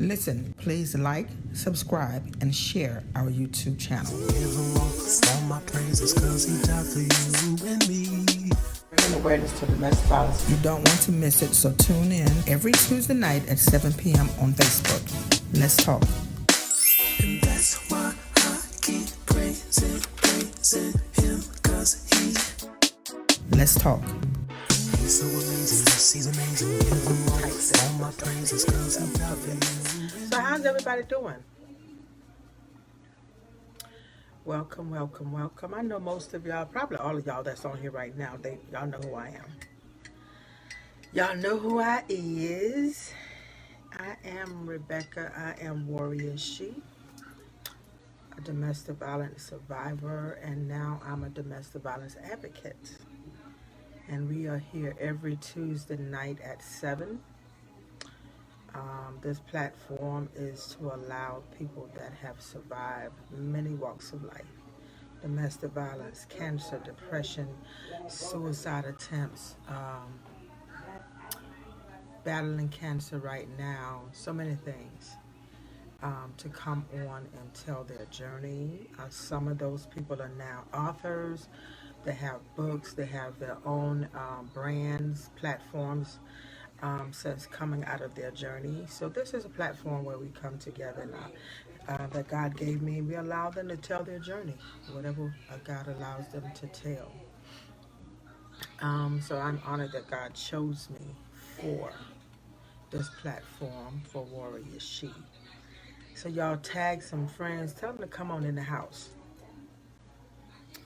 Listen, please like, subscribe, and share our YouTube channel. Give him all my praises, cause he died for you and me. Bringing awareness to domestic violence. You don't want to miss it, so tune in every Tuesday night at 7 p.m. on Facebook. Let's talk. And that's why I keep praising him, cause Let's talk. he's so amazing, yes, he's amazing. Give him all my praises, cause he died for you. So how's everybody doing? Welcome. I know most of y'all, probably all of y'all that's on here right now, y'all know who I am. Y'all know who I is. I am Rebecca. I am WarriorShe, a domestic violence survivor, and now I'm a domestic violence advocate. And we are here every Tuesday night at 7. This platform is to allow people that have survived many walks of life: domestic violence, cancer, depression, suicide attempts, battling cancer right now, so many things, to come on and tell their journey. Some of those people are now authors. They have books. They have their own brands, platforms, since coming out of their journey. So this is a platform where we come together now, that God gave me. We allow them to tell their journey, whatever God allows them to tell. So I'm honored that God chose me for this platform for WarriorShe. So y'all tag some friends. Tell them to come on in the house.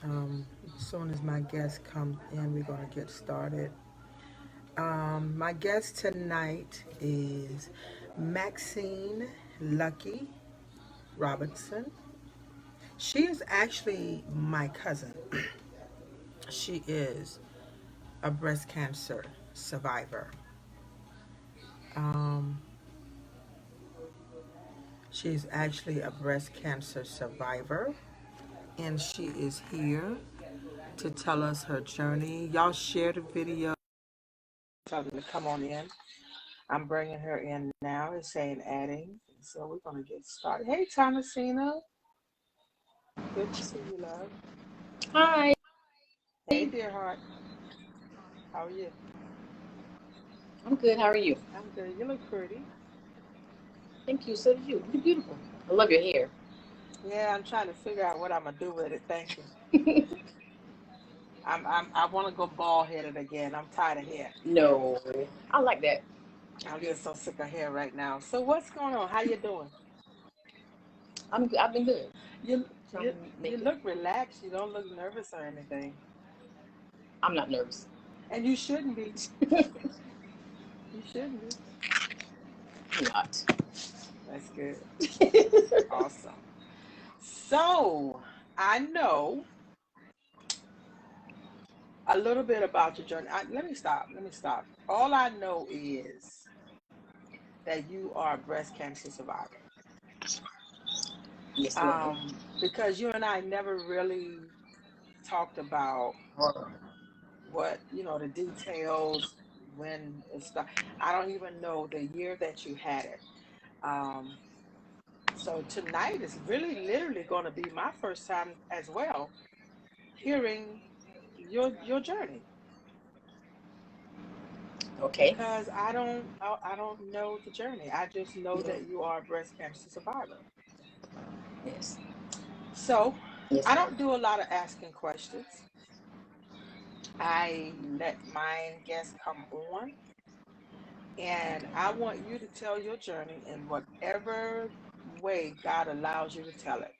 As soon as my guests come in, we're going to get started. My guest tonight is Maxine Lucky Robinson. She is actually my cousin. She is a breast cancer survivor. She's actually a breast cancer survivor, and she is here to tell us her journey. Y'all share the video. Tell them to come on in. I'm bringing her in now. It's saying adding. So we're going to get started. Hey, Thomasina. Good to see you, love. Hi. Hey, dear heart. How are you? I'm good. How are you? I'm good. You look pretty. Thank you. So do you. You're beautiful. I love your hair. Yeah, I'm trying to figure out what I'm going to do with it. Thank you. I want to go bald headed again. I'm tired of hair. No, I like that. I'm just so sick of hair right now. So what's going on? How you doing? I've been good. You look relaxed. You don't look nervous or anything. I'm not nervous. And you shouldn't be. You shouldn't be. I'm not. That's good. Awesome. So I know a little bit about your journey. Let me stop. All I know is that you are a breast cancer survivor. Yes, ma'am. Because you and I never really talked about what, the details, when it started. I don't even know the year that you had it. So tonight is really literally going to be my first time as well hearing your journey. Okay. Because I don't know the journey. I just know that you are a breast cancer survivor. Yes. So Yes, I ma'am. don't do a lot of asking questions. I let my guests come on, and I want you to tell your journey in whatever way God allows you to tell it.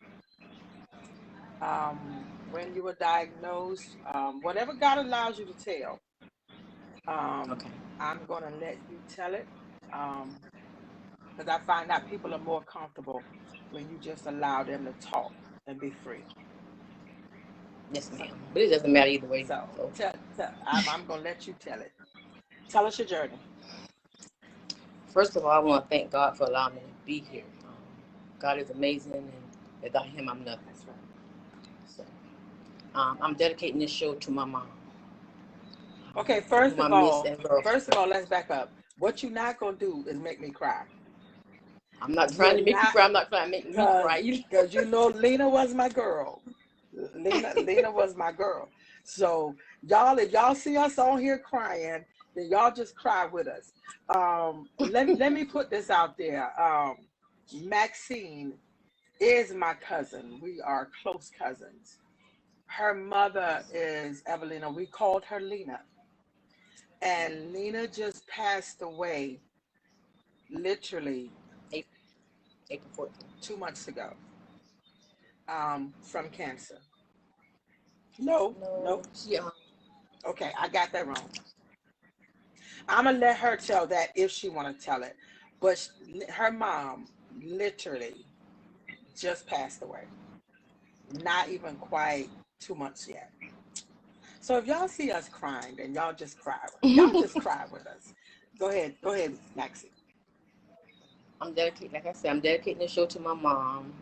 When you were diagnosed, whatever God allows you to tell, Okay. I'm going to let you tell it, because I find out people are more comfortable when you just allow them to talk and be free. Yes, ma'am. But it doesn't matter either way. So I'm going to let you tell it. Tell us your journey. First of all, I want to thank God for allowing me to be here. God is amazing, and without Him, I'm nothing. That's right. So, I'm dedicating this show to my mom. Okay, first of all, let's back up. What you're not going to do is make me cry. I'm not trying to You're make you not, cry. I'm not trying to make me cry. because you know Lena was my girl. Lena was my girl. So y'all, if y'all see us on here crying, then y'all just cry with us. Let me put this out there. Maxine is my cousin. We are close cousins. Her mother is Evelina. We called her Lena. And Lena just passed away literally April 14th. 2 months ago, from cancer. No, No, no. she Okay, I got that wrong. I'm gonna let her tell that if she want to tell it. But her mom literally just passed away. Not even quite 2 months yet. So if y'all see us crying, then y'all just cry. Y'all just cry with us. Go ahead, Maxie. I'm dedicating, like I said, I'm dedicating the show to my mom.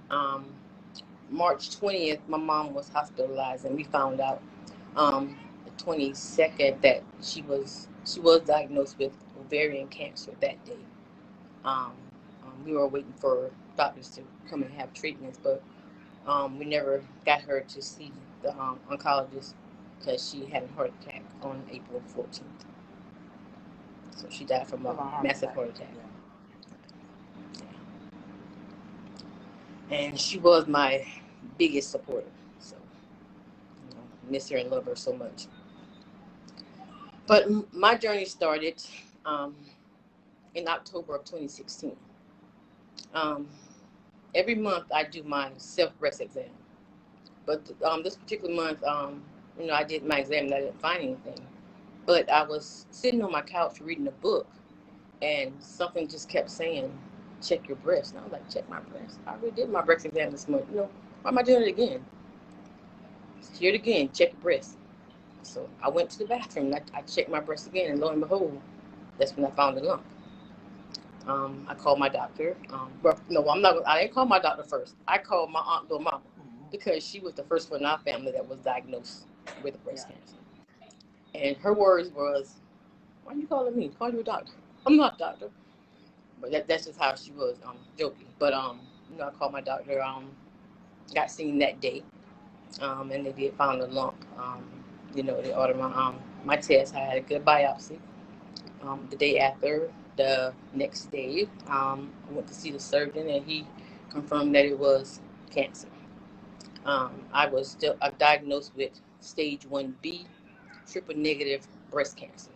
March 20th, my mom was hospitalized, and we found out the 22nd that she was diagnosed with ovarian cancer that day. Um, we were waiting for doctors to come and have treatments, but we never got her to see the oncologist because she had a heart attack on April 14th. So she died from a massive heart attack. Yeah. And she was my biggest supporter. So, miss her and love her so much. But my journey started in October of 2016. Every month I do my self-breast exam. But this particular month, I did my exam and I didn't find anything. But I was sitting on my couch reading a book, and something just kept saying, check your breast. And I was like, check my breast? I already did my breast exam this month. Why am I doing it again? Hear it again, check your breast. So I went to the bathroom and I checked my breast again, and lo and behold, that's when I found the lump. I called my doctor. I didn't call my doctor first. I called my aunt or mama because she was the first one in our family that was diagnosed with breast cancer. And her words was, why are you calling me? Call your doctor. I'm not a doctor. But that's just how she was, joking. But, I called my doctor, got seen that day. And they did find a lump. They ordered my test. I had a good biopsy. The day after, the next day, I went to see the surgeon, and he confirmed that it was cancer. I was still diagnosed with stage 1B, triple negative breast cancer.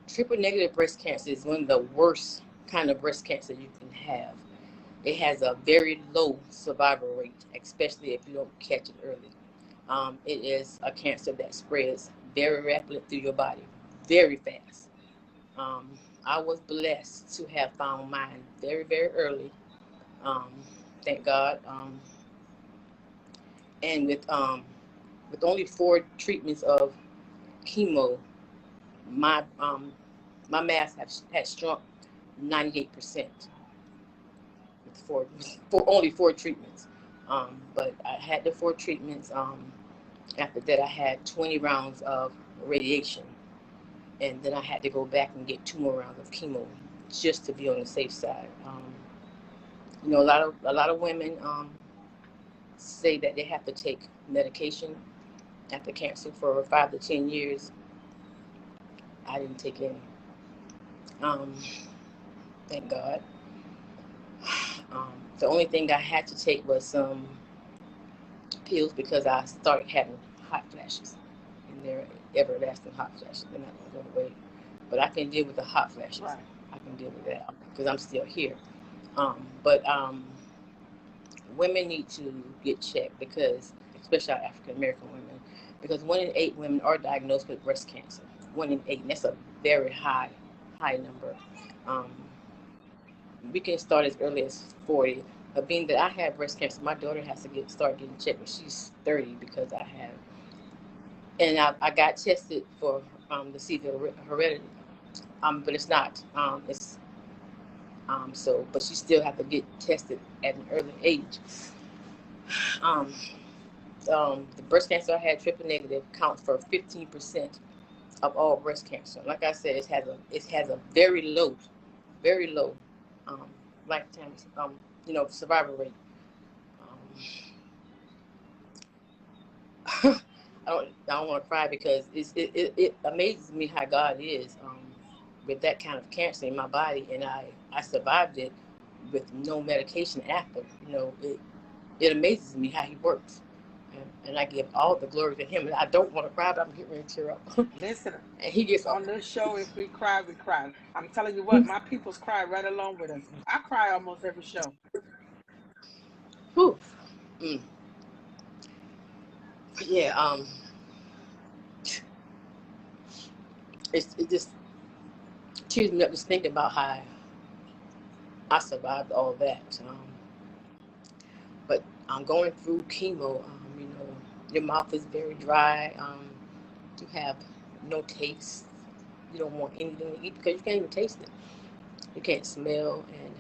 Triple negative breast cancer is one of the worst kind of breast cancer you can have. It has a very low survival rate, especially if you don't catch it early. It is a cancer that spreads very rapidly through your body, very fast. I was blessed to have found mine very, very early. Thank God. And with only 4 treatments of chemo, my mass had shrunk 98% for only 4 treatments. But I had the 4 treatments. After that, I had 20 rounds of radiation, and then I had to go back and get 2 more rounds of chemo just to be on the safe side. A lot of women say that they have to take medication after cancer for 5 to 10 years. I didn't take any. Thank God. The only thing I had to take was some pills because I started having hot flashes, and they're everlasting hot flashes. They're not going to go away, but I can deal with the hot flashes. Right. I can deal with that because I'm still here. But women need to get checked because, especially African American women, because 1 in 8 women are diagnosed with breast cancer. 1 in 8, and that's a very high number. We can start as early as 40. But being that I have breast cancer, my daughter has to start getting checked when she's 30 because I have. And I got tested for to see the heredity, but it's not. But she still have to get tested at an early age. The breast cancer I had, triple negative, counts for 15% of all breast cancer. Like I said, it has a very low um, lifetime, survival rate. I don't want to cry because it amazes me how God is with that kind of cancer in my body, and I survived it with no medication after. It amazes me how He works, and I give all the glory to Him. And I don't want to cry, but I'm getting ready to tear up. Listen, And He gets on this show, if we cry, we cry. I'm telling you what, my peoples cry right along with us. I cry almost every show. whew. Mm. Yeah. It just cheers me up just thinking about how I survived all that. But I'm going through chemo. Your mouth is very dry. You have no taste. You don't want anything to eat because you can't even taste it. You can't smell. And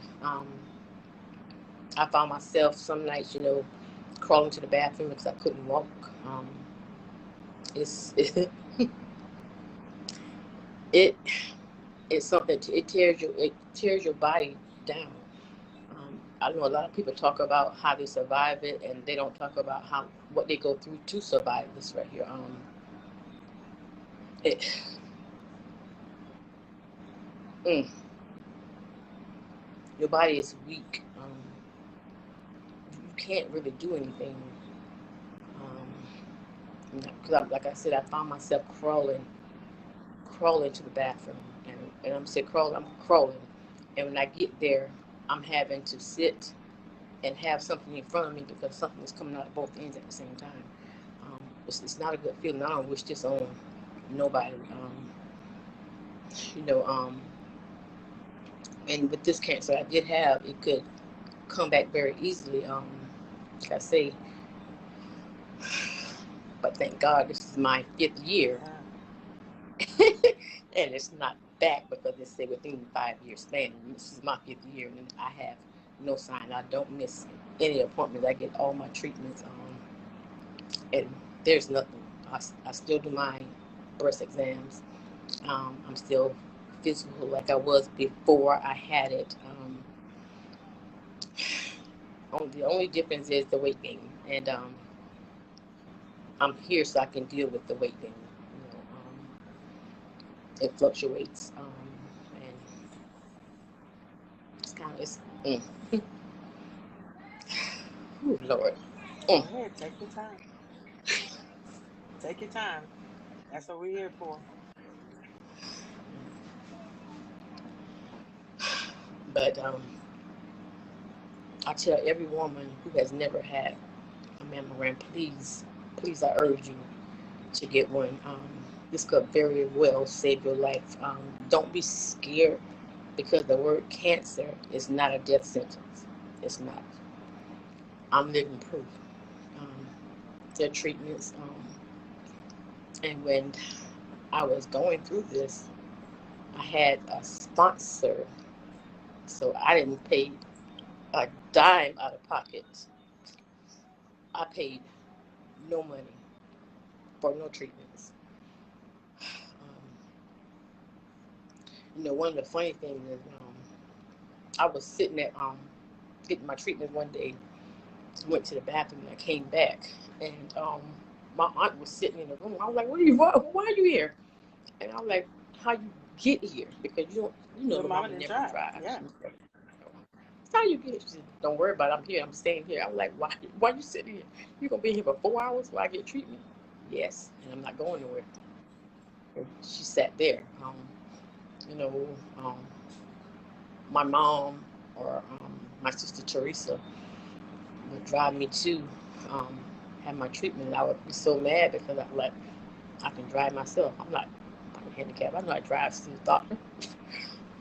I found myself some nights, crawling to the bathroom because I couldn't walk. It's it it's something. It tears your body down. I know a lot of people talk about how they survive it, and they don't talk about what they go through to survive this right here. It, mm, your body is weak. You can't really do anything. Because, like I said, I found myself crawling to the bathroom, and I'm saying crawling. I'm crawling, and when I get there, I'm having to sit and have something in front of me because something is coming out of both ends at the same time. It's not a good feeling. I don't wish this on nobody. And with this cancer I did have, it could come back very easily. Like I say, but thank God this is my 5th year, and it's not back because they say within 5 years span. This is my 5th year, and I have no sign. I don't miss any appointments. I get all my treatments, and there's nothing. I still do my breast exams. I'm still physical like I was before I had it. The only difference is the weight gain, and I'm here so I can deal with the weight gain. It fluctuates, and it's kind of Ooh, Lord. Go ahead, take your time. Take your time. That's what we're here for. But I tell every woman who has never had a mammogram, please, I urge you to get one. This could very well save your life. Don't be scared because the word cancer is not a death sentence. It's not. I'm living proof. Their treatments. And when I was going through this, I had a sponsor, so I didn't pay a dime out of pocket. I paid no money for no treatments. One of the funny things is I was sitting at getting my treatment one day, went to the bathroom, and I came back, and my aunt was sitting in the room. I was like, why are you here? And I'm like, how you get here? Because Your my mama mama didn't never drive. drives. Yeah. How you get it? She said, don't worry about it. I'm here. I'm staying here. I'm like, why you sitting here? You gonna be here for 4 hours while I get treatment? Yes, and I'm not going nowhere. And she sat there. You know, um, my mom or my sister Teresa would drive me to um, have my treatment. And I would be so mad because I'm like, I can drive myself. I'm handicapped. I know I drive to the doctor.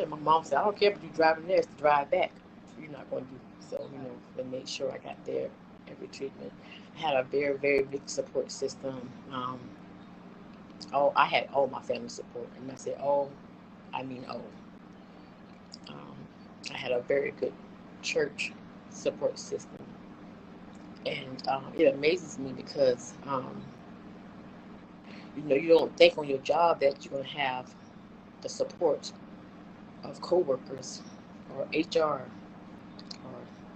And my mom said, I don't care if you're driving there, it's to drive back. You're not going to do. So, they made sure I got there every treatment. I had a very, very big support system. I had all my family support. And I said, all, I mean, all. Um, I had a very good church support system. And it amazes me because, you don't think on your job that you're going to have the support of coworkers or HR.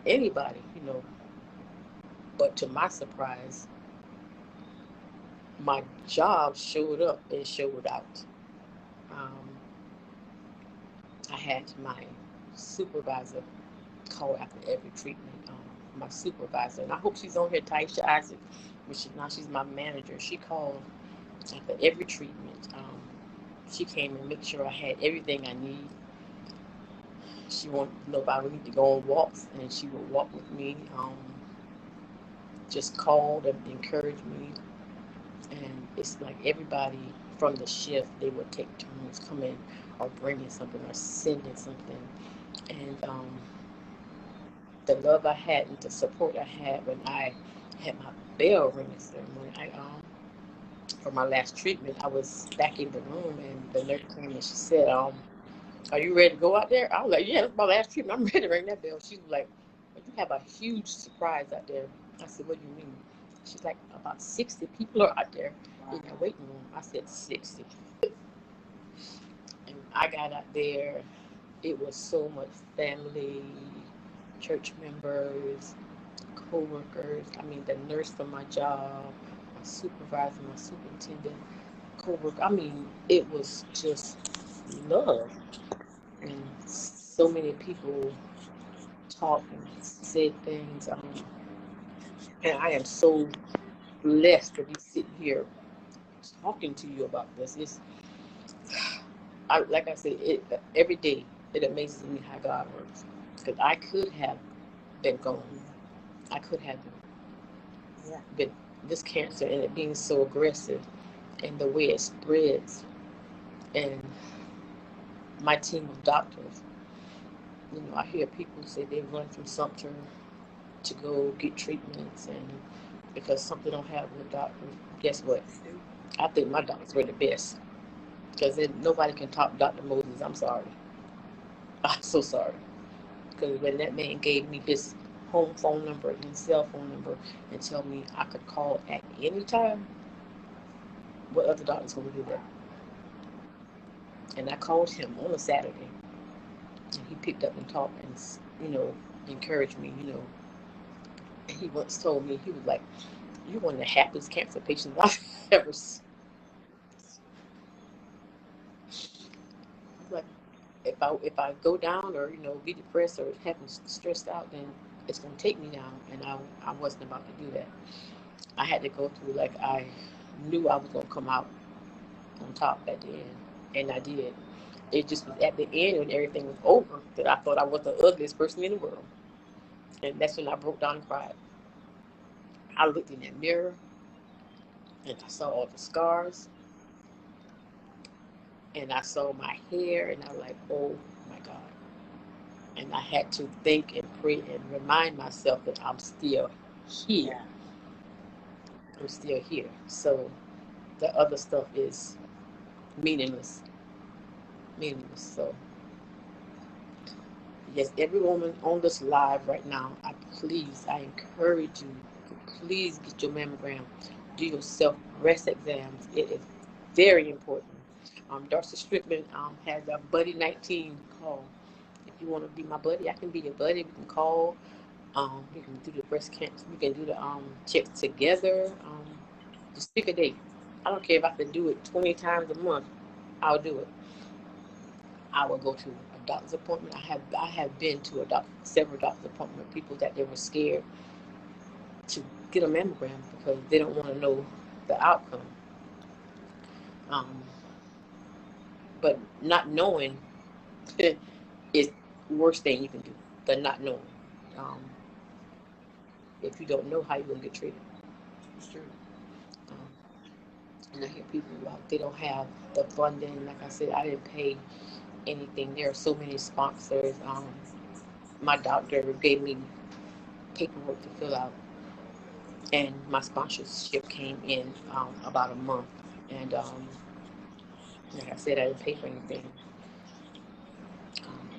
anybody, But to my surprise, my job showed up and showed out. Um, I had my supervisor call after every treatment. My supervisor, and I hope she's on here, Taisha Isaac, which now she's my manager. She called after every treatment. She came and made sure I had everything I need. She wanted to know if I would need to go on walks, and she would walk with me. Just called and encouraged me. And it's like everybody from the shift, they would take turns coming or bringing something or sending something. And the love I had and the support I had when I had my bell ringing ceremony, for my last treatment, I was back in the room and the nurse came and she said, are you ready to go out there? I was like, yeah, that's my last treatment. I'm ready to ring that bell. She was like, well, you have a huge surprise out there. I said, what do you mean? She's like, about 60 people are out there in the waiting room. I said, 60. And I got out there. It was so much family, church members, co-workers. I mean, the nurse from my job, my supervisor, my superintendent, co-worker. I mean, it was just love. And so many people talked and said things. And I am so blessed to be sitting here talking to you about this. Like I said, every day it amazes me how God works. Because I could have been gone. I could have been this cancer and it being so aggressive and the way it spreads. And my team of doctors, I hear people say they run from Sumter to go get treatments, and because something don't have with doctor, guess what? I think my doctors were the best, because nobody can top Dr. Moses. I'm sorry. I'm so sorry. Because when that man gave me his home phone number and his cell phone number and tell me I could call at any time, what other doctor's going to do that? And I called him on a Saturday, and he picked up and talked and, encouraged me, And he once told me, he was like, you're one of the happiest cancer patients I've ever seen. Like, if I go down or be depressed or having stressed out, then it's gonna take me down, and I wasn't about to do that. I had to go through, like, I knew I was gonna come out on top at the end, and I did. It just was at the end when everything was over that I thought I was the ugliest person in the world, and that's when I broke down and cried. I looked in that mirror and I saw all the scars, and I saw my hair, and I was like, oh my God. And I had to think and pray and remind myself that I'm still here. I'm still here. So the other stuff is meaningless. So yes, every woman on this live right now, I encourage you to please get your mammogram, do your self-breast exams. It is very important. Darcy Strickland has a Buddy 19 call. If you want to be my buddy, I can be your buddy. We can call. We can do the breast cancer. We can do the checks together. Just pick a date. I don't care if I have to do it 20 times a month. I'll do it. I will go to a doctor's appointment. I have been to several doctor's appointments with people that they were scared to get a mammogram because they don't want to know the outcome. But not knowing is the worst thing you can do. The not knowing. If you don't know how you're gonna get treated. It's true. And I hear people they don't have the funding. Like I said, I didn't pay anything. There are so many sponsors. My doctor gave me paperwork to fill out, and my sponsorship came in about a month. And like I said, I didn't pay for anything.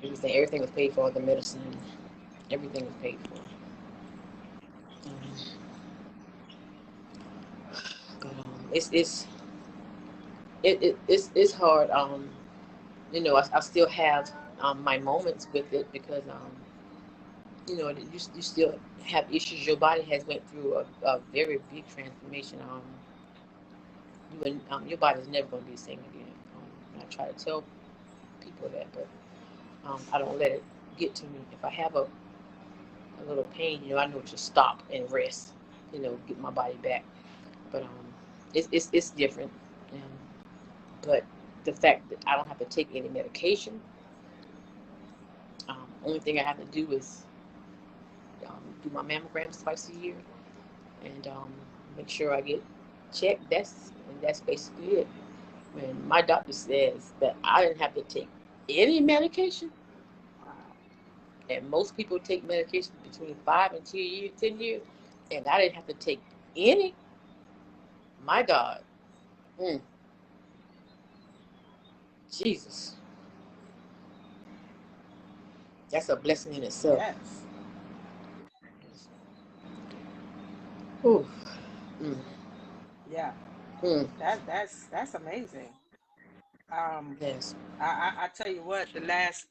Everything was paid for. The medicine, everything was paid for. But it's hard. I still have my moments with it because you know, you still have issues. Your body has went through a very big transformation. Your body's never going to be the same again. And I try to tell people that, but I don't let it get to me. If I have a little pain, you know, I know to stop and rest, you know, get my body back. But it's different. Um, but the fact that I don't have to take any medication, only thing I have to do is do my mammograms twice a year and make sure I get checked. That's basically it. When my doctor says that I didn't have to take any medication, and most people take medication between 5 and 10 years, and I didn't have to take any. My God, mm, Jesus, that's a blessing in itself. Yes. Ooh. Mm. Yeah. Mm. That's amazing. Um, Yes. I tell you what, the last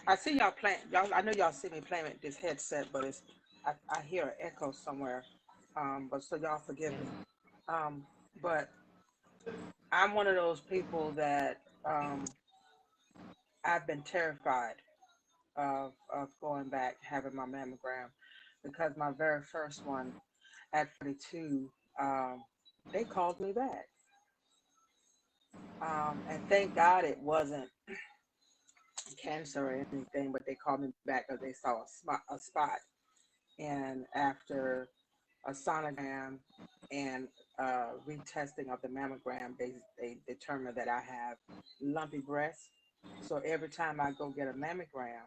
I see y'all playing y'all. I know y'all see me playing with this headset, but I hear an echo somewhere. But so y'all forgive me. Um, but I'm one of those people that I've been terrified of going back having my mammogram because my very first one at 42, um, they called me back. And thank God it wasn't cancer or anything, but they called me back because they saw a spot. And after a sonogram and retesting of the mammogram, they determined that I have lumpy breasts. So every time I go get a mammogram,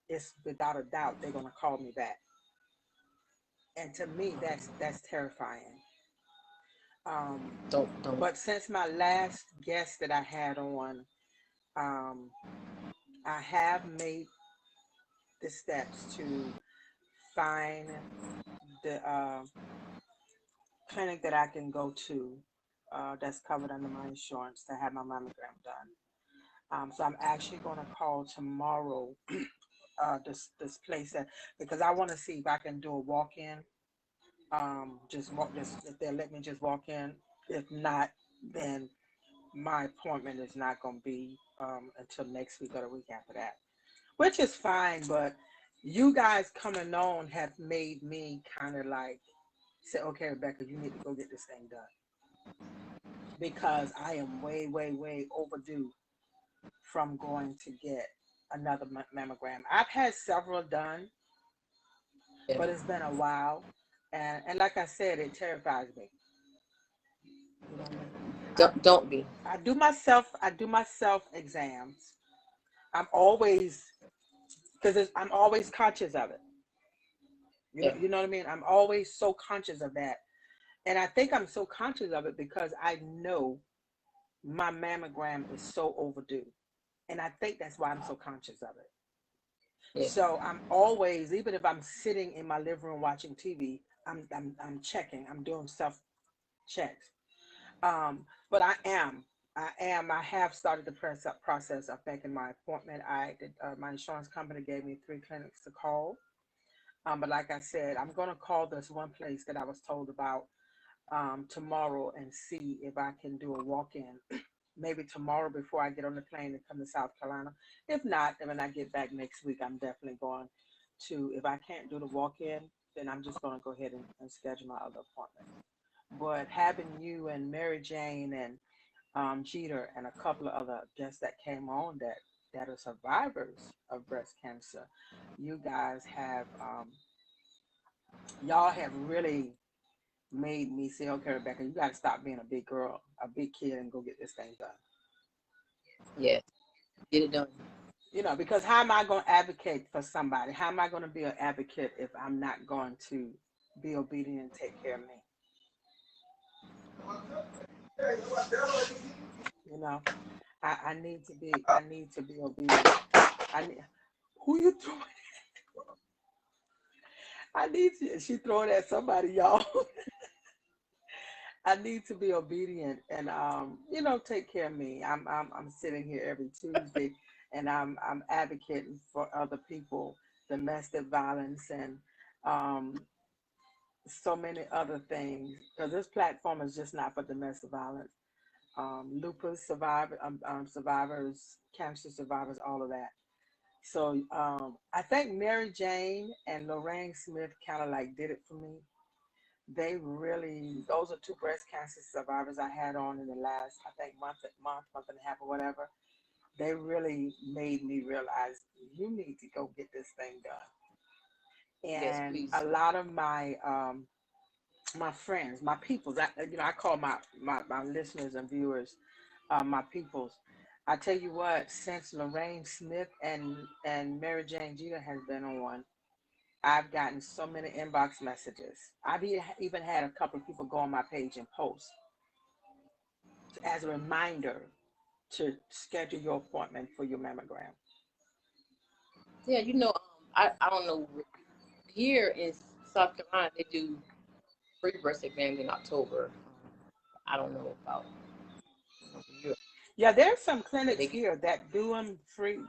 it's without a doubt they're gonna call me back. And to me, that's terrifying. Um, Don't. but since my last guest that I had on, um, I have made the steps to find the clinic that I can go to that's covered under my insurance to have my mammogram done. So I'm actually going to call tomorrow this place because I want to see if I can do a walk-in. Just if they'll let me just walk in. If not, then my appointment is not going to be until next week or the week after that, which is fine. But you guys coming on have made me kind of like say, okay, Rebecca, you need to go get this thing done because I am way, way, way overdue from going to get another mammogram. I've had several done, Yeah. but it's been a while, and like I said, it terrifies me. You know what I mean? I Don't be. I do myself exams. I'm always because I'm always conscious of it. Yeah. You know what I mean? I'm always so conscious of that, and I think I'm so conscious of it because I know my mammogram is so overdue, and I think that's why I'm so conscious of it. Yeah. So I'm always, even if I'm sitting in my living room watching TV, I'm checking. I'm doing self checks. But I have started the process of making my appointment. I did, my insurance company gave me 3 clinics to call. But like I said, I'm going to call this one place that I was told about tomorrow and see if I can do a walk-in. Maybe tomorrow before I get on the plane and come to South Carolina. If not, then when I get back next week, I'm definitely going to. If I can't do the walk-in, then I'm just going to go ahead and schedule my other appointment. But having you and Mary Jane and Jeter and a couple of other guests that came on that are survivors of breast cancer, you guys have y'all have really made me say, okay, Rebecca, you got to stop being a big girl, a big kid, and go get this thing done. Yeah. Get it done. Because how am I going to advocate for somebody? How am I going to be an advocate if I'm not going to be obedient and take care of me? You know, I need to be obedient. I need, who you throwing? I need to, she throwing at somebody, y'all. I need to be obedient and take care of me. I'm sitting here every Tuesday and I'm advocating for other people domestic violence and so many other things. Because this platform is just not for domestic violence. Lupus survivors, cancer survivors, all of that. So I think Mary Jane and Lorraine Smith kind of like did it for me. They really, those are two breast cancer survivors I had on in the last, I think, month and a half or whatever. They really made me realize you need to go get this thing done. Yes, And please. a lot of my friends, my peoples, I call my listeners and viewers my peoples. I tell you what, since Lorraine Smith and Mary Jane Jeter has been on, I've gotten so many inbox messages. I've even had a couple of people go on my page and post as a reminder to schedule your appointment for your mammogram. Yeah, I don't know. Here in South Carolina, they do free breast exams in October. I don't know about Europe, Yeah, there's some but clinics they get, here that do them free.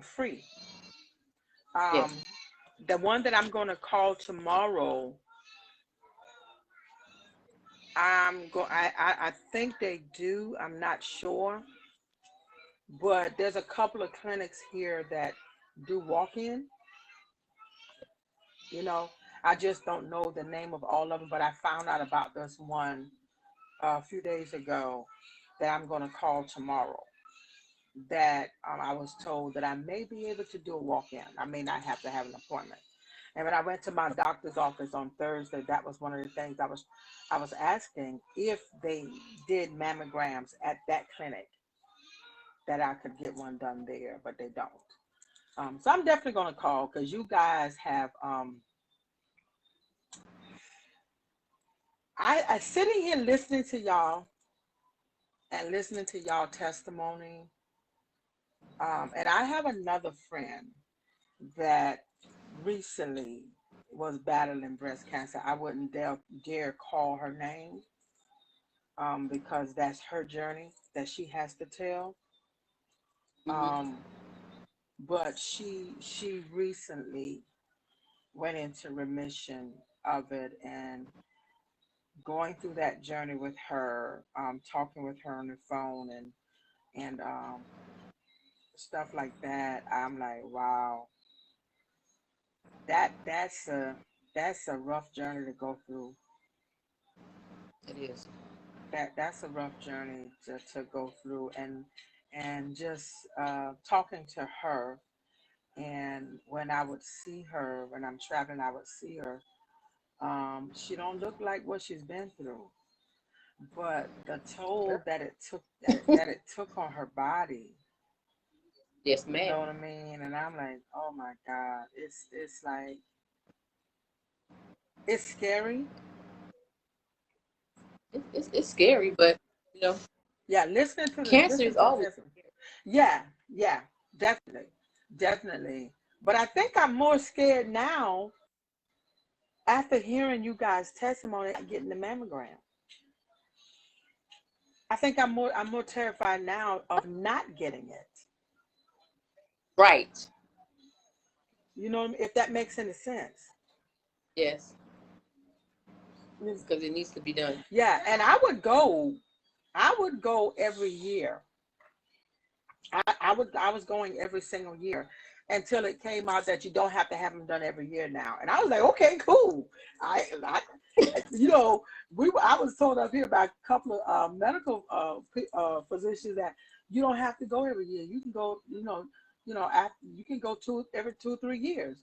Free. yes. Um, the one that I'm going to call tomorrow, I think they do. I'm not sure, but there's a couple of clinics here that do walk-in. You know, I just don't know the name of all of them, but I found out about this one a few days ago that I'm going to call tomorrow. That I was told that I may be able to do a walk-in. I may not have to have an appointment. And when I went to my doctor's office on Thursday, that was one of the things I was asking if they did mammograms at that clinic, that I could get one done there, but they don't. So I'm definitely going to call because you guys have I sitting here listening to y'all and listening to y'all testimony. And I have another friend that recently was battling breast cancer. I wouldn't dare call her name because that's her journey that she has to tell. Mm-hmm. Um, but she recently went into remission of it, and going through that journey with her, talking with her on the phone and stuff like that. I'm like, wow, that's a rough journey to go through. It is. That's a rough journey to go through, and just talking to her, and when I would see her when I'm traveling, I would see her. She don't look like what she's been through, but the toll that it took on her body, Yes, you know ma'am. what I mean? And I'm like, oh my God, it's like it's scary. It's scary, but you know, Yeah, listening to the cancer listen is to the always testimony. scary. Yeah, yeah, definitely, definitely. But I think I'm more scared now after hearing you guys' testimony and getting the mammogram. I think I'm more terrified now of not getting it. Right. You know, if that makes any sense. Yes, Mm. because it needs to be done. Yeah, and I would go every year. I was going every single year until it came out that you don't have to have them done every year now. And I was like, okay, cool. I you know, I was told up here by a couple of medical physicians that you don't have to go every year. You can go, after you can go every 2 or 3 years.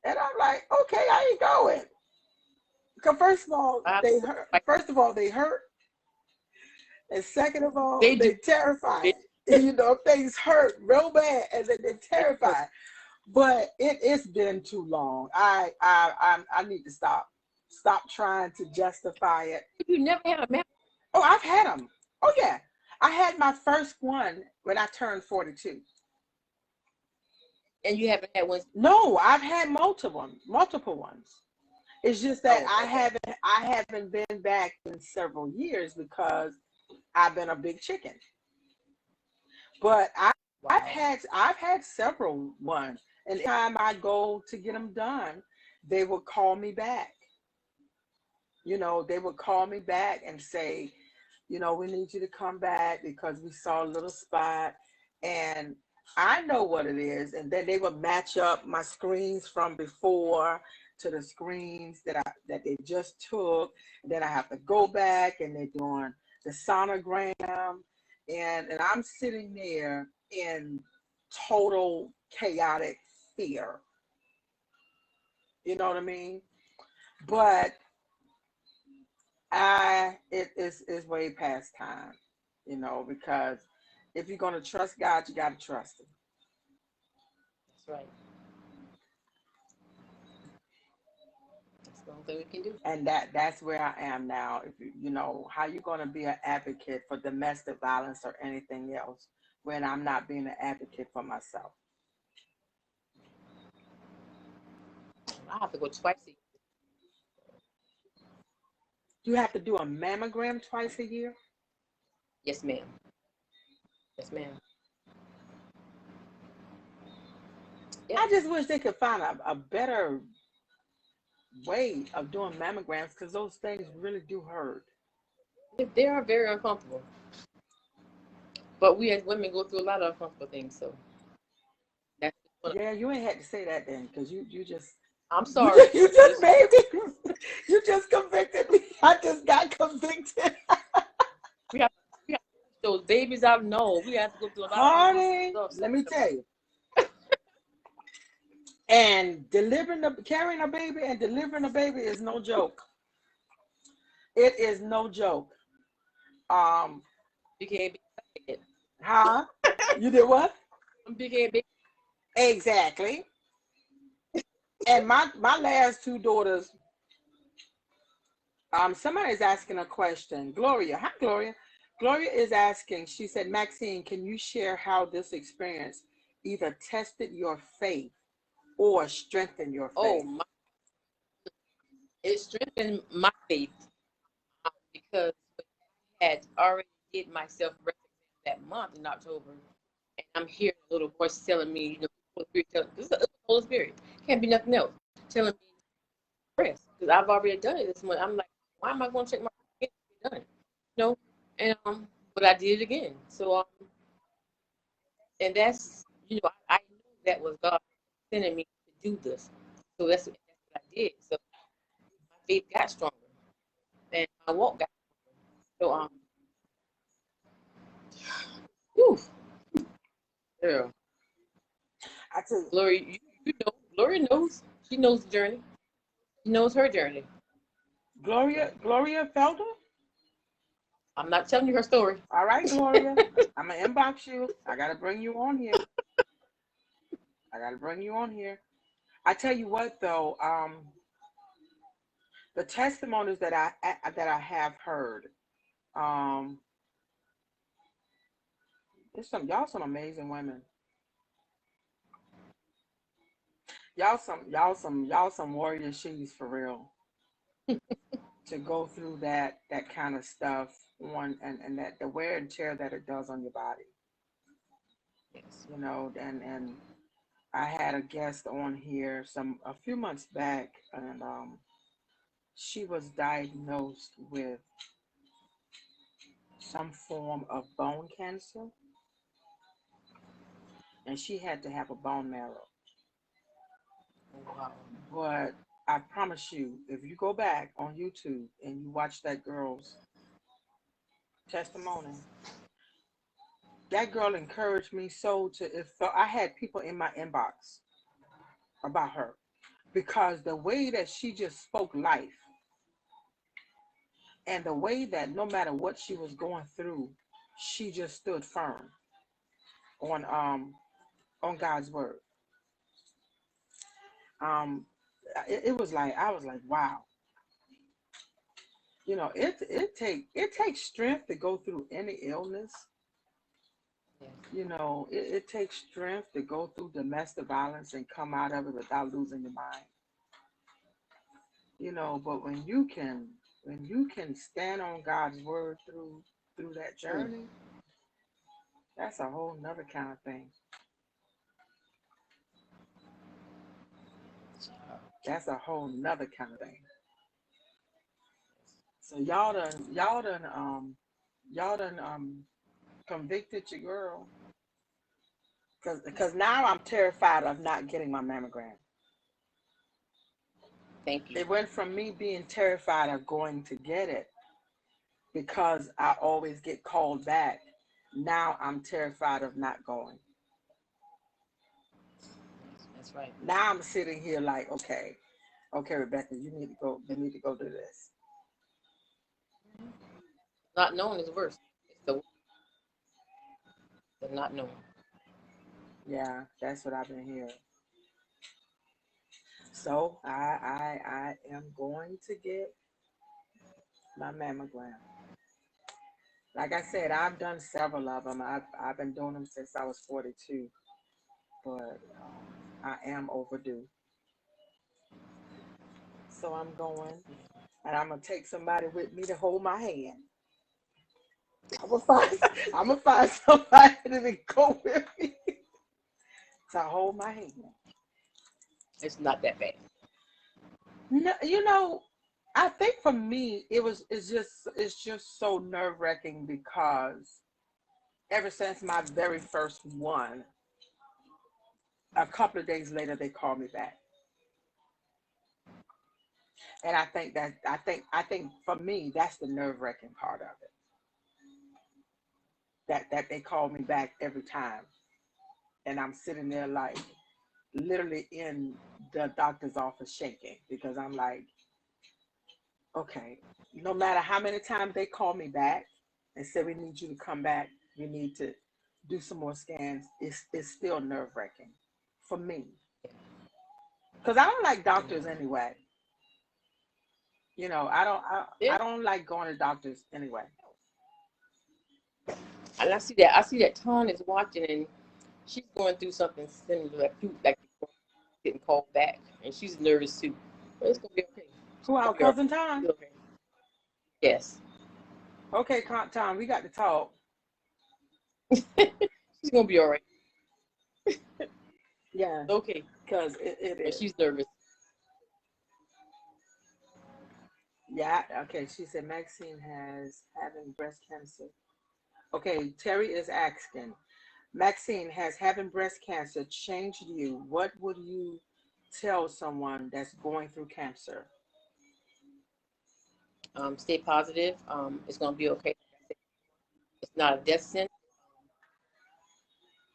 And I'm like, okay, I ain't going. Because first of all, I, they hurt. First of all, they hurt, and second of all, they they do. terrified. They, Things hurt real bad, and then they're they hurt. terrified. But it's been too long. I need to stop trying to justify it. You never had a man, Oh, I've had them. Oh yeah, I had my first one when I turned 42. and you haven't had one. No, I've had multiple ones. It's just that Oh, I okay. haven't I haven't been back in several years because I've been a big chicken. But I've Wow. had I've had several ones. And every time I go to get them done, they would call me back. They would call me back and say, we need you to come back because we saw a little spot. And I know what it is. And then they would match up my screens from before to the screens that they just took. And then I have to go back and they're doing the sonogram. And I'm sitting there in total chaotic fear. You know what I mean? But it is way past time, because if you're gonna trust God, you gotta trust him. That's right. That's the only thing we can do. And that's where I am now. If how you gonna be an advocate for domestic violence or anything else when I'm not being an advocate for myself? I have to go twice a year. You have to do a mammogram twice a year? Yes, ma'am. Yes, ma'am. Yeah. I just wish they could find a better way of doing mammograms, because those things really do hurt. They are very uncomfortable. But we as women go through a lot of uncomfortable things, so that's Yeah, you ain't had to say that then, because you just I'm sorry. you just made me. You just convicted me. I just got convicted. we have those babies out. No, we have to go through a lot Honey, of stuff. let me tell you. And carrying a baby and delivering a baby is no joke. It is no joke. Big head baby. Huh? You did what? Big head baby. Exactly. And my last two daughters, somebody's asking a question. Gloria. Hi, Gloria. Gloria is asking, she said, Maxine, can you share how this experience either tested your faith or strengthened your faith? It strengthened my faith because I had already did my self-exam that month in October, and I'm hearing a little voice telling me, Holy Spirit, this is the Holy Spirit. Can't be nothing else. Telling me to rest because I've already done it this month. I'm like, why am I going to check my again? Done it, and but I did it again. So and that's I knew that was God sending me to do this. So that's what I did. So my faith got stronger and my walk got stronger. So yeah. I tell you, Glory, Gloria knows. She knows the journey. She knows her journey. Gloria Felder? I'm not telling you her story. All right, Gloria. I'm going to inbox you. I got to bring you on here. I tell you what, though, the testimonies that I have heard, y'all some amazing women. Y'all some warrior she's for real. To go through that kind of stuff and that the wear and tear that it does on your body. Yes. And I had a guest on here a few months back, and she was diagnosed with some form of bone cancer, and she had to have a bone marrow. Wow. But I promise you, if you go back on YouTube and you watch that girl's testimony, that girl encouraged me so I had people in my inbox about her, because the way that she just spoke life, and the way that no matter what she was going through, she just stood firm on God's word. It was like, I was like, wow. It takes strength to go through any illness. It takes strength to go through domestic violence and come out of it without losing your mind. But when you can stand on God's word through that journey, that's a whole nother kind of thing. That's a whole nother kind of thing. So y'all done convicted your girl. Cause now I'm terrified of not getting my mammogram. Thank you. It went from me being terrified of going to get it because I always get called back. Now I'm terrified of not going. That's right. Now I'm sitting here like, okay, Rebecca, you need to go. You need to go do this. Not knowing is worse. It's the not knowing. Yeah, that's what I've been hearing. So I am going to get my mammogram. Like I said, I've done several of them. I've been doing them since I was 42, but I am overdue. So I'm going, and I'm gonna take somebody with me to hold my hand. I'm gonna find, I'm gonna find somebody to go with me to hold my hand. It's not that bad. No, I think for me it's just so nerve wracking because ever since my very first one, a couple of days later they called me back, and I think for me that's the nerve wracking part of it. That they called me back every time, and I'm sitting there like literally in the doctor's office shaking because I'm like, okay, no matter how many times they call me back and say we need you to come back, we need to do some more scans, it's still nerve wracking for me because I don't like doctors Mm-hmm. anyway. I Yeah, don't like going to doctors anyway. and I see that. I see that Tone is watching, and she's going through something similar, like getting called back, and she's nervous too. But it's gonna be okay. Who, She's our gonna be all cousin right. Tom? She's okay. Yes, Okay, Tom, we got to talk. she's gonna be all right. Yeah, Okay, because it but is. she's nervous. Yeah, okay. She said Maxine has having breast cancer. Okay, Terry is asking, Maxine, has having breast cancer changed you? What would you tell someone that's going through cancer? Stay positive. It's gonna be okay. It's not a death sentence.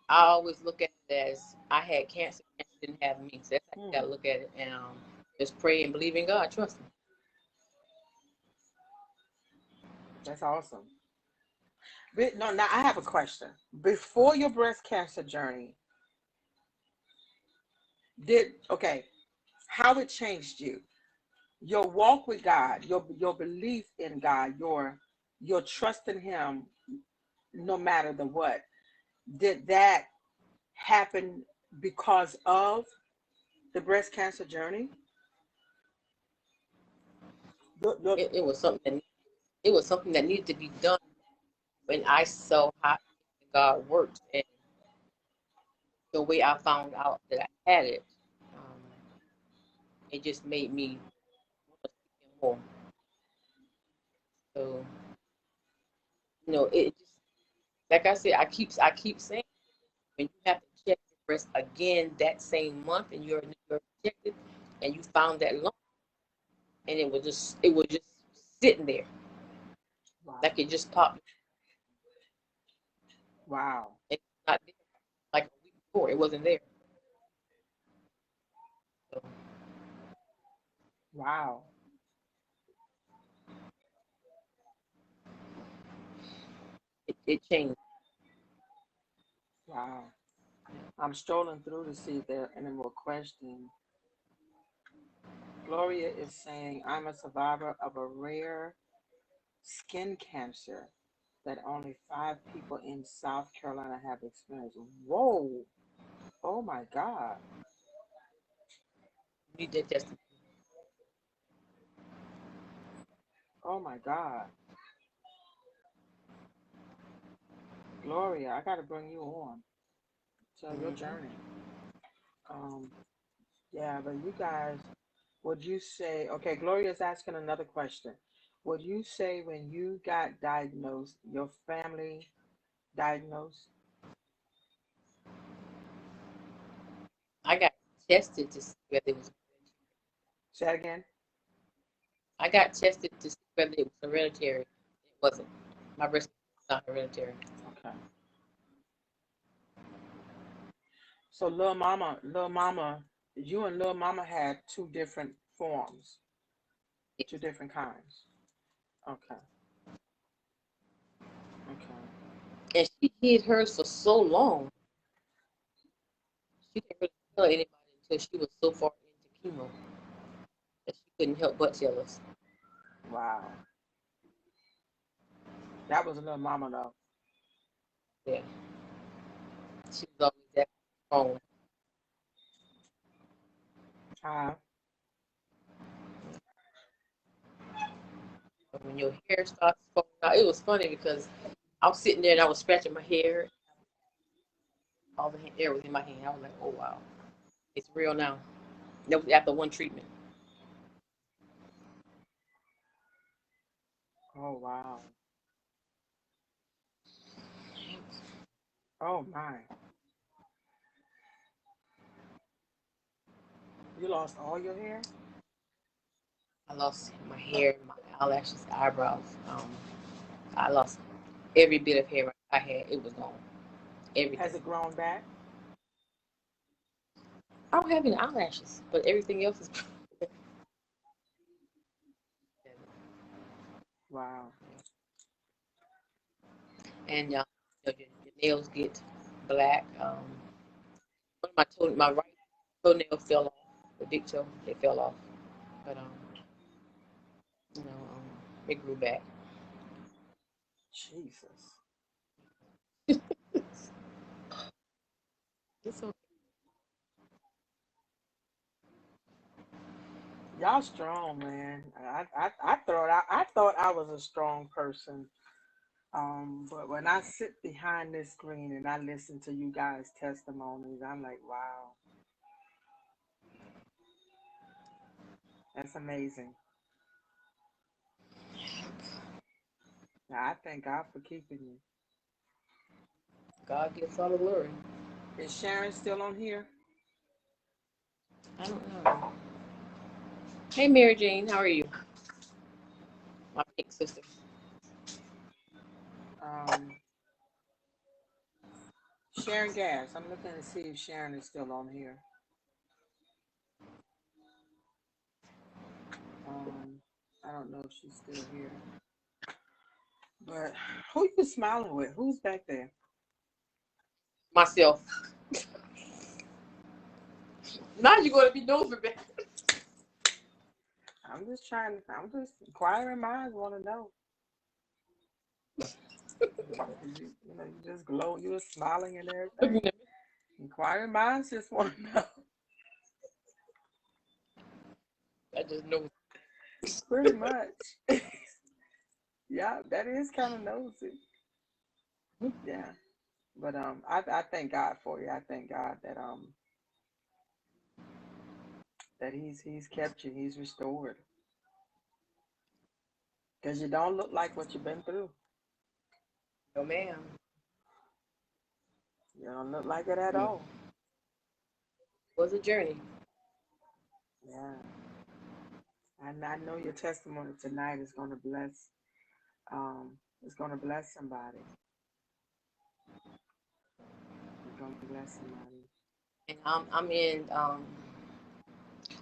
I always look at it as I had cancer, cancer didn't have me. So that's how you Hmm, gotta look at it, and just pray and believe in God. Trust me. that's awesome. But no, now I have a question. Before your breast cancer journey, how it changed you? Your walk with God, your belief in God, your trust in Him, no matter the what. Did that happen because of the breast cancer journey? Your- It was something that needed to be done when I saw how God works and the way I found out that I had it. Um, it just made me want to seek Him more. So it just like I said, I keep saying when you have to check your breast again that same month and you're checked it and you found that lump and it was just sitting there wow, like it just popped. wow, It's not there like a week before. It wasn't there. So wow, it changed. wow. I'm strolling through to see if there are any more questions. Gloria is saying, I'm a survivor of a rare skin cancer that only 5 people in South Carolina have experienced. Whoa. Oh my God. You need that testimony. Oh my God. Gloria, I got to bring you on. Tell your Mm-hmm. journey. Um, yeah, but you guys, Would you say, okay, Gloria's asking another question. Would you say when you got diagnosed, your family diagnosed? I got tested to see whether it was. Say that again. I got tested to see whether it was hereditary. It wasn't. My breast was not hereditary. Okay. So little mama, you and little mama had two different forms, Yes. two different kinds. Okay. Okay. And she hid hers for so long. She didn't really tell anybody until she was so far into chemo that she couldn't help but tell us. Wow. That was little mama though. Yeah. She was always that strong. Uh, But when your hair starts falling out, it was funny because I was sitting there and I was scratching my hair. All the hair was in my hand. I was like, oh, wow. It's real now. That was after one treatment. oh wow. Oh my. You lost all your hair? I lost my hair, my eyelashes, eyebrows. I lost every bit of hair I had. It was gone. Everything. Has it grown back? I don't have any eyelashes, but everything else is. Wow. And your nails get black. One of my right toenail fell off. The big toe, it fell off. But you know, it grew back. Jesus. It's okay. Y'all strong, man. I thought I was a strong person. But when I sit behind this screen and I listen to you guys' testimonies, I'm like, wow, that's amazing. Now, I thank God for keeping you. God gets all the glory. Is Sharon still on here? I don't know. Hey, Mary Jane, how are you? My pink sister. Um, Sharon Gas. I'm looking to see if Sharon is still on here. Um, I don't know if she's still here. But who you smiling with? Who's back there? Myself. Now you're going to be nosy, man. I'm just inquiring minds want to know. You just glow, you were smiling and everything. Inquiring minds just want to know. I just know. Pretty much. Yeah, that is kind of nosy. Yeah. But I thank God for you. I thank God that he's kept you, he's restored. Because you don't look like what you've been through. No, ma'am. You don't look like it at It all. was a journey. Yeah. And I know your testimony tonight is gonna bless it's gonna bless somebody. It's gonna bless somebody. And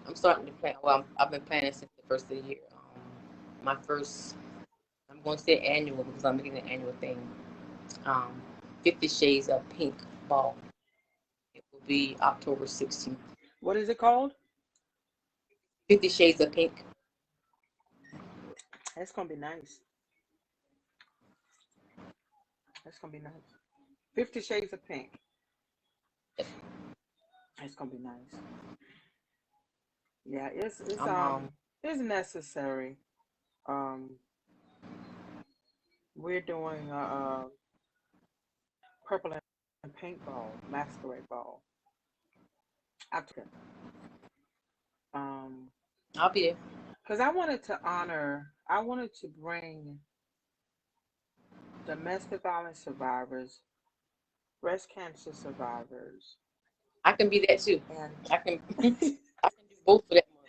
I'm starting to plan. Well, I've been planning since the first of the year. My first, I'm going to say annual because I'm making an annual thing. Um, 50 Shades of Pink ball. It will be October 16th. What is it called? 50 Shades of Pink. That's gonna be nice. That's gonna be nice. 50 Shades of Pink. That's gonna be nice. Yeah, I'm it's necessary. Um, we're doing a purple and pink ball, masquerade ball. October. Um, I'll be there. Because I wanted to bring domestic violence survivors, breast cancer survivors, I can be that too. and I can I can do both for that month.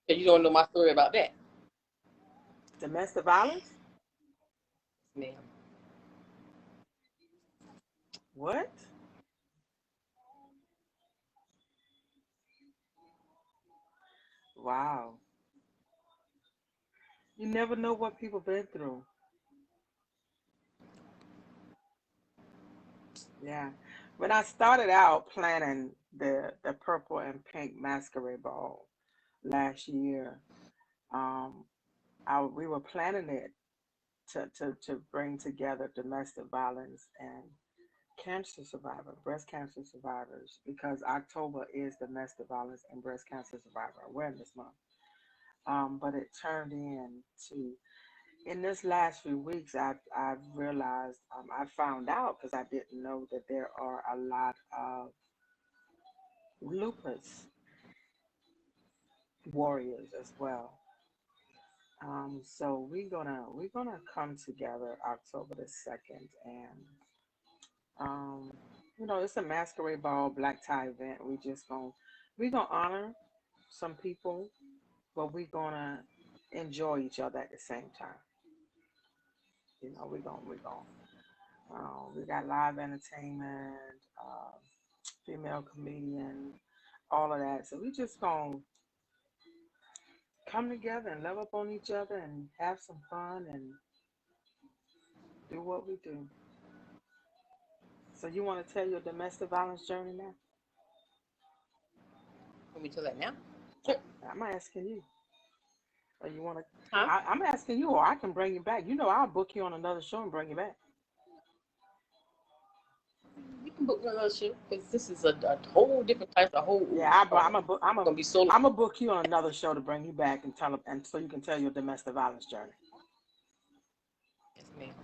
Because you don't know my story about that. domestic violence. Yes, ma'am. What? Wow. You never know what people been through. Yeah. When I started out planning the purple and pink masquerade ball last year, um, we were planning it to bring together domestic violence and cancer survivor, breast cancer survivors, because October is Domestic Violence and Breast Cancer Survivor Awareness Month. But it turned into in this last few weeks, I've realized I found out because I didn't know that there are a lot of lupus warriors as well. So we're gonna come together October 2nd, and um, it's a masquerade ball black tie event. We gonna honor some people, but we're gonna enjoy each other at the same time. We got live entertainment, female comedian, all of that. So we just gonna come together and love up on each other and have some fun and do what we do. So you want to tell your domestic violence journey now? Want me to tell that now? I'm asking you. Or you want to? Huh? I'm asking you, or I can bring you back. I'll book you on another show and bring you back. We can book another show because this is a whole different type of whole. Yeah, I'm a book. Gonna be solo. I'm a book you on another show to bring you back and and so you can tell your domestic violence journey. Yes, ma'am.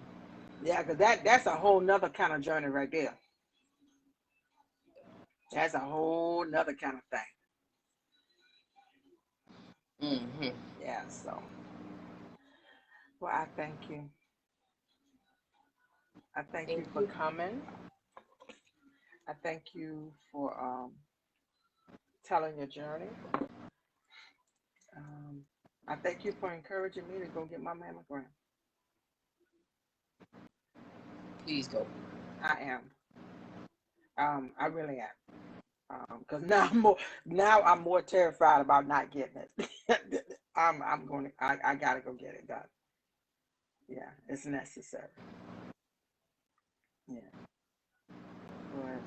Yeah, because that's a whole nother kind of journey right there. That's a whole nother kind of thing. Mm-hmm. Yeah. So, well, I thank you. I thank Thank you for you. coming. I thank you for telling your journey. Um, I thank you for encouraging me to go get my mammogram. Please go. I am. I really am. Because now I'm more terrified about not getting it. I'm going to. I gotta go get it done. Yeah, it's necessary. Yeah, but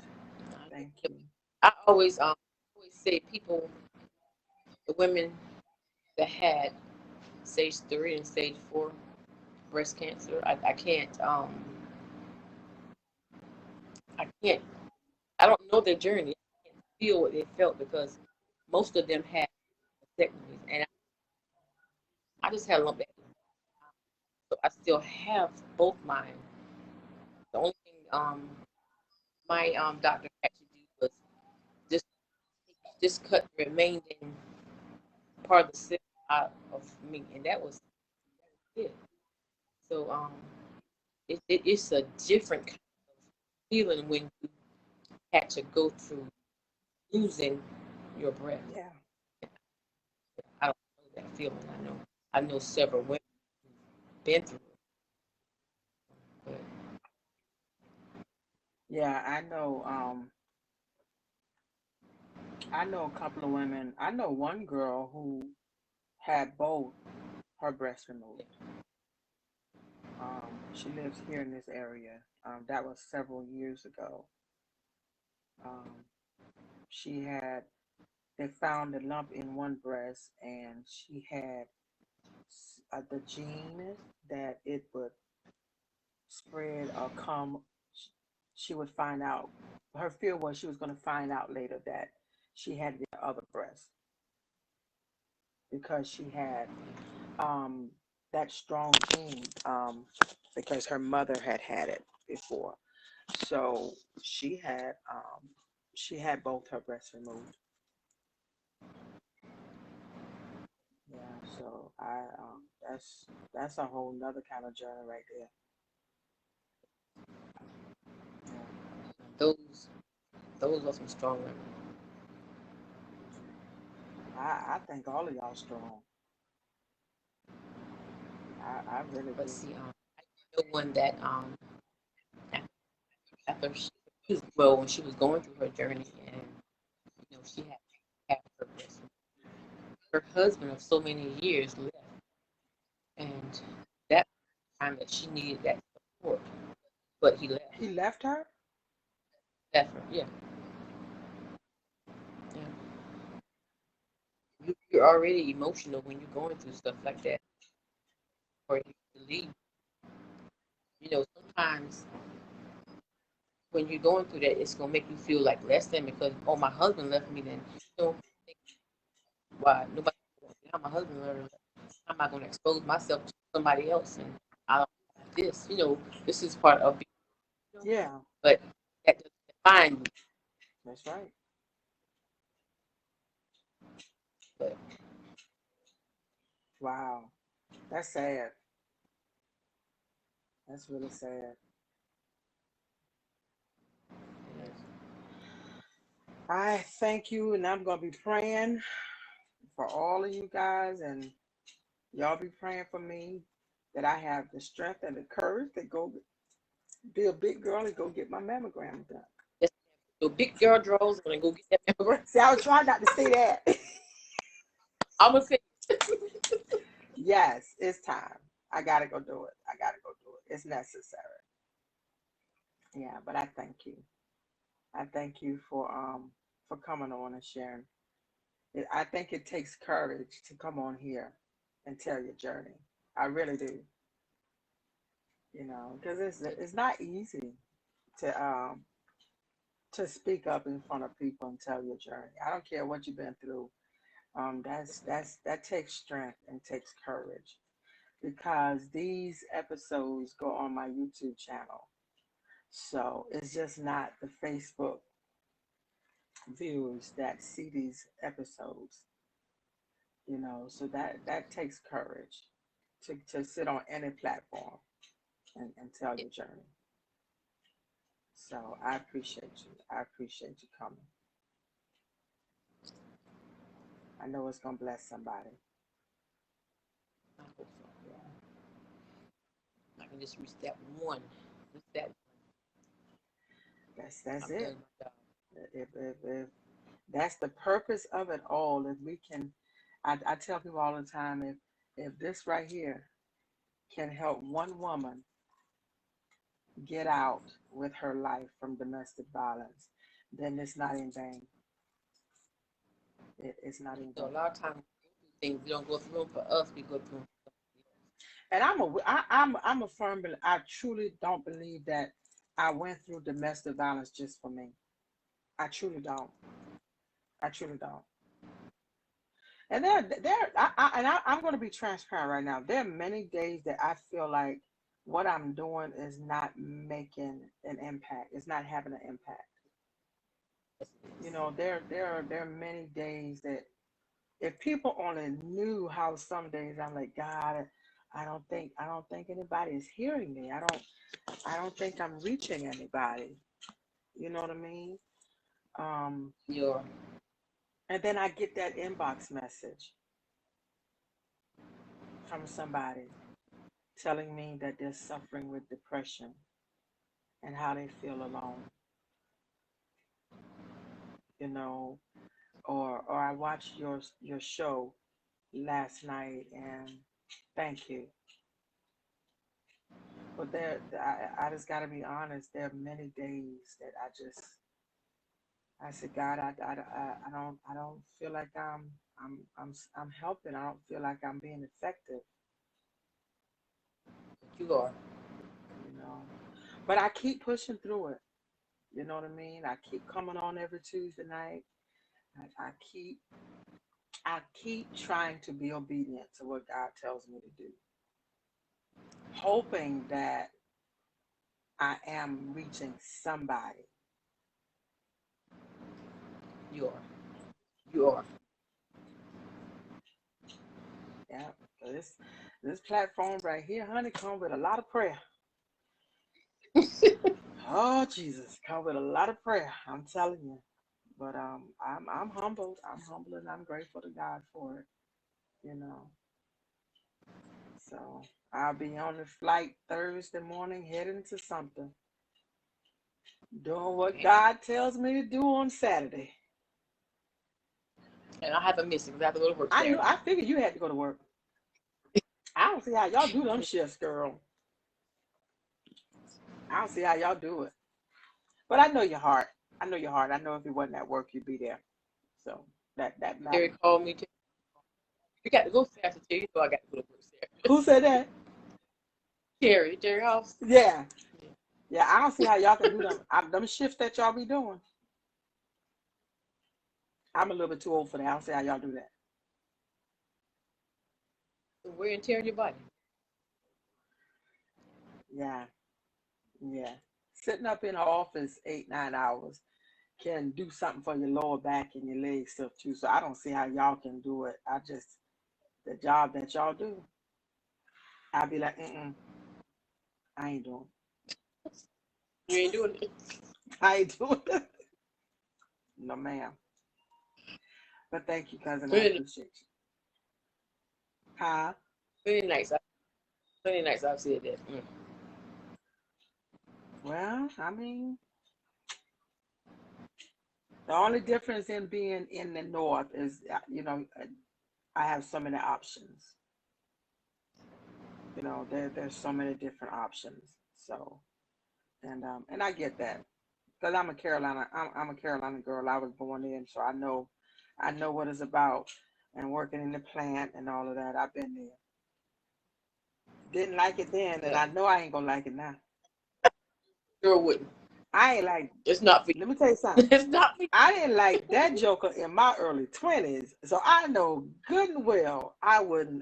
thank you. I always say people, the women that had stage 3 and stage 4 breast cancer, I can't I don't know their journey. I can't feel what they felt because most of them had mastectomies, and I just had a lumpectomy, so I still have both mine. The only thing my doctor had to do was just just cut the remaining part of the cyst out of me, and that was it. So it's a different kind of feeling when you had to go through losing your breath. Yeah, I don't know that feeling. I know several women who've been through it, but yeah. I know a couple of women. I know one girl who had both her breasts removed. She lives here in this area. That was several years ago. Um, she had they found a lump in one breast, and she had the gene that it would spread or come. She would find out. Her fear was she was going to find out later that she had the other breast because she had um, that strong gene because her mother had it before. So she had both her breasts removed. that's a whole nother kind of journey right there. Yeah. Those those are some strong women. I think all of y'all strong. I really But do. see, I know one that after, after she was, well, when she was going through her journey, and she had purpose. Her husband of so many years left, and that time that she needed that support, but he left. He left her? Left her, yeah, yeah. You're already emotional when you're going through stuff like that, or you leave. Sometimes when you're going through that, it's gonna make you feel like less than because my husband left me. Then you know why nobody. How my husband left. How am I gonna expose myself to somebody else? And I don't have this. This is part of being. Yeah, But that doesn't define you. that's right. But Wow. That's sad. That's really sad. yes, I thank you, and I'm gonna be praying for all of you guys, and y'all be praying for me that I have the strength and the courage to go be a big girl and go get my mammogram done. just your big girl draws on and go get that mammogram. See, I was trying not to say that. I'm gonna say Yes, it's time. I gotta go do it. I gotta go do it. It's necessary. Yeah, but I thank you. I thank you for coming on and sharing. I think it takes courage to come on here and tell your journey. I really do. Because it's not easy to to speak up in front of people and tell your journey. I don't care what you've been through. That takes strength and takes courage because these episodes go on my YouTube channel. So it's just not the Facebook viewers that see these episodes, so that takes courage to sit on any platform and tell your journey. So I appreciate you. I appreciate you coming. I know it's gonna bless somebody. I hope so. Yeah. I can just reach that one. Reach that That's I'm done it. my job. If that's the purpose of it all, if we can, I tell people all the time, if this right here can help one woman get out with her life from domestic violence, then it's not in vain. It's not in A vain. lot of times we go through things we don't go through them for us. We go through them for And I'm a firm believer. I truly don't believe that I went through domestic violence just for me. I truly don't. I truly don't. And I'm going to be transparent right now. There are many days that I feel like what I'm doing is not making an impact. It's not having an impact. There are many days that if people only knew how some days I'm like, God, I don't think anybody is hearing me. I don't think I'm reaching anybody. You know what I mean? Um, your and then I get that inbox message from somebody telling me that they're suffering with depression and how they feel alone, you know, or I watched your show last night and thank you. But I just got to be honest. There are many days that I said, God, I don't feel like I'm helping. I don't feel like I'm being effective, you are. you know. But I keep pushing through it. You know what I mean? I keep coming on every Tuesday night. I, I keep I keep trying to be obedient to what God tells me to do, hoping that I am reaching somebody. You are. You are. Yeah, This platform right here, honey, come with a lot of prayer. Oh Jesus, come with a lot of prayer. I'm telling you. But I'm humbled. I'm humbled and I'm grateful to God for it. You know. So I'll be on the flight Thursday morning, heading to something. Doing what God tells me to do on Saturday. And I haven't missed it because I have to go to work Saturday. I figured you had to go to work. I don't see how y'all do them shifts, girl. I don't see how y'all do it. But I know your heart. I know your heart. I know if it wasn't at work, you'd be there. So that Terry matters. called me. You got to go Saturday. You know I got to go to work Saturday. Who said that? Terry House. Yeah. Yeah, I don't see how y'all can do them shifts that y'all be doing. I'm a little bit too old for that. I don't see how y'all do that. Wear and tear in your body. Yeah. Yeah. Sitting up in an office 8-9 hours can do something for your lower back and your leg stuff too. So I don't see how y'all can do it. The job that y'all do, I'll be like, I ain't doing it. You ain't doing it. I ain't doing it. No, ma'am. But thank you, cousin. I appreciate you. Huh? Plenty nights I've said that. Well, I mean, the only difference in being in the north is, I have so many options. There's so many different options. So, and I get that because I'm a Carolina girl. I was born in, so I know what it's about, and working in the plant and all of that. I've been there. Didn't like it then, and I know I ain't gonna like it now. Sure wouldn't. I ain't like. It's not for you. Let me tell you something. It's not for you. I didn't like that joker in my early 20s, so I know good and well I would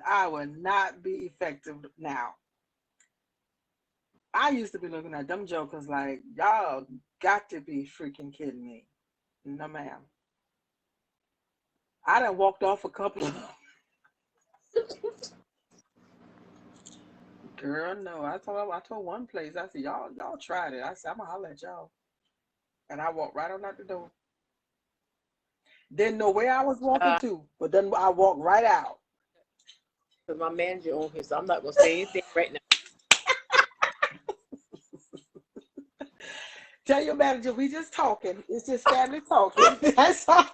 not be effective now. I used to be looking at them jokers like, y'all got to be freaking kidding me. No, ma'am. I done walked off a couple of Girl, no. I told one place, I said, y'all tried it. I said, I'm gonna holler at y'all. And I walked right on out the door. Didn't know where I was walking to, but then I walked right out. Because my manager on here, so I'm not gonna say anything right now. Tell your manager we just talking. It's just family talking. That's all.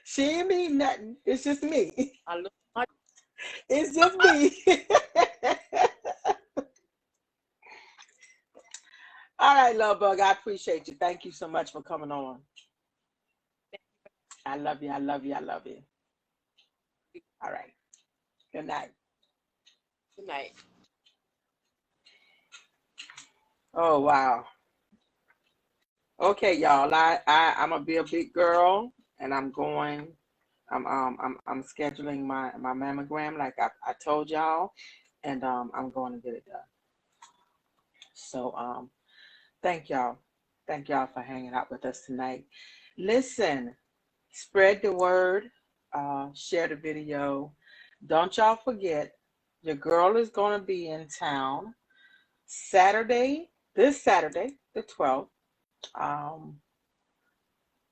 She ain't mean nothing. It's just me. It's just me. All right, love bug. I appreciate you. Thank you so much for coming on. I love you. I love you. I love you. All right. Good night. Good night. Oh wow. Okay, y'all. I'm gonna be a big girl, and I'm scheduling my mammogram like I told y'all, and I'm going to get it done. So thank y'all for hanging out with us tonight. Listen, spread the word, share the video. Don't y'all forget, your girl is going to be in town this Saturday, the 12th.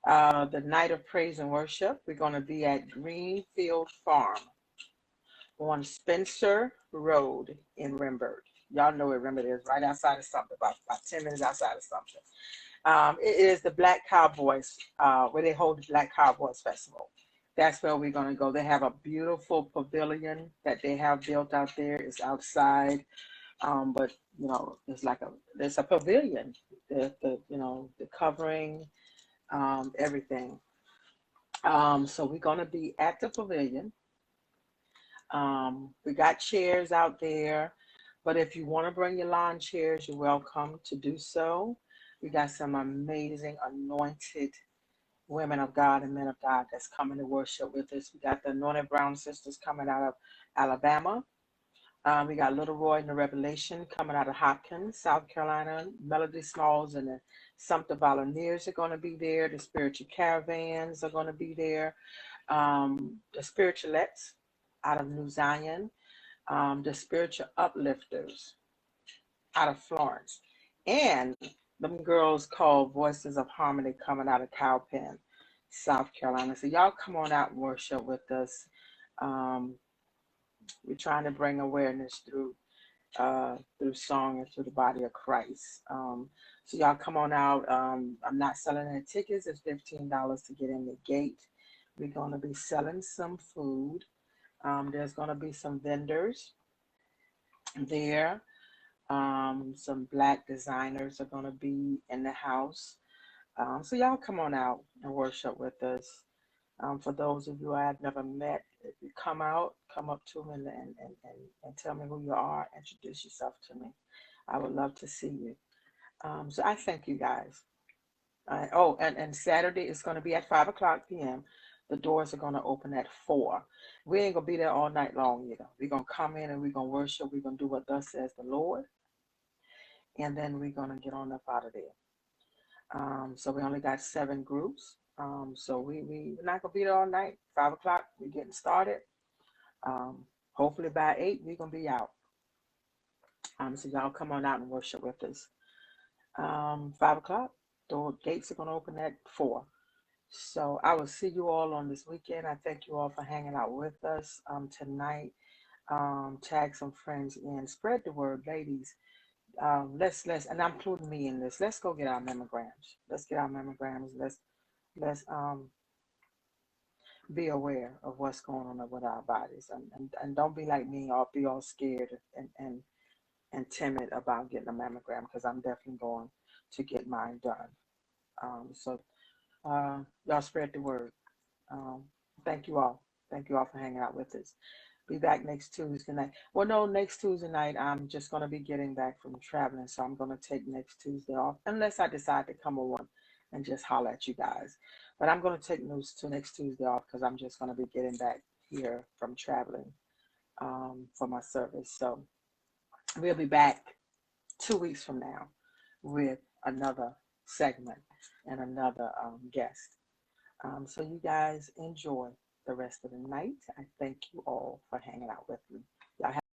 The night of praise and worship. We're going to be at Greenfield Farm on Spencer Road in Rembert. Y'all know where Rembert is, right outside of something, about 10 minutes outside of something. It is the Black Cowboys, where they hold the Black Cowboys Festival. That's where we're going to go. They have a beautiful pavilion that they have built out there. It's outside, but it's a pavilion. The covering, everything. So we're going to be at the pavilion. We got chairs out there, but if you want to bring your lawn chairs, you're welcome to do so. We got some amazing anointed women of God and men of God that's coming to worship with us. We got the Anointed Brown Sisters coming out of Alabama. We got Little Roy and the Revelation coming out of Hopkins, South Carolina. Melody Smalls and the Sumter Volunteers are going to be there. The Spiritual Caravans are going to be there. The Spiritualettes out of New Zion, the Spiritual Uplifters out of Florence, and them girls called Voices of Harmony coming out of Cowpen, South Carolina. So y'all come on out and worship with us. Um, we're trying to bring awareness through song and through the body of Christ. So y'all come on out. I'm not selling any tickets. It's $15 to get in the gate. We're going to be selling some food. There's going to be some vendors there. Some black designers are going to be in the house. So y'all come on out and worship with us. For those of you I've never met, if you come out, come up to me and tell me who you are, introduce yourself to me. I would love to see you. So I thank you guys. And Saturday is going to be at 5 o'clock p.m. The doors are going to open at 4. We ain't going to be there all night long, you know. We're going to come in and we're going to worship. We're going to do what thus says the Lord. And then we're going to get on up out of there. So we only got 7 groups. So we're not going to be there all night. 5 o'clock, we're getting started. Hopefully by 8, we're going to be out. So y'all come on out and worship with us. 5 o'clock, the gates are going to open at 4. So I will see you all on this weekend. I thank you all for hanging out with us tonight. Tag some friends in. Spread the word, ladies. Let's and I'm including me in this. Let's go get our mammograms. Let's get our mammograms. Let's be aware of what's going on with our bodies, and don't be like me or be all scared and timid about getting a mammogram, because I'm definitely going to get mine done. So y'all spread the word. Um, thank you all. Thank you all for hanging out with us. Be back next Tuesday night. Well, no, next Tuesday night I'm just going to be getting back from traveling, so I'm going to take next Tuesday off, unless I decide to come on and just holler at you guys. But I'm going to take next Tuesday off, because I'm just going to be getting back here from traveling for my service. So we'll be back 2 weeks from now with another segment and another guest. So you guys enjoy the rest of the night. I thank you all for hanging out with me.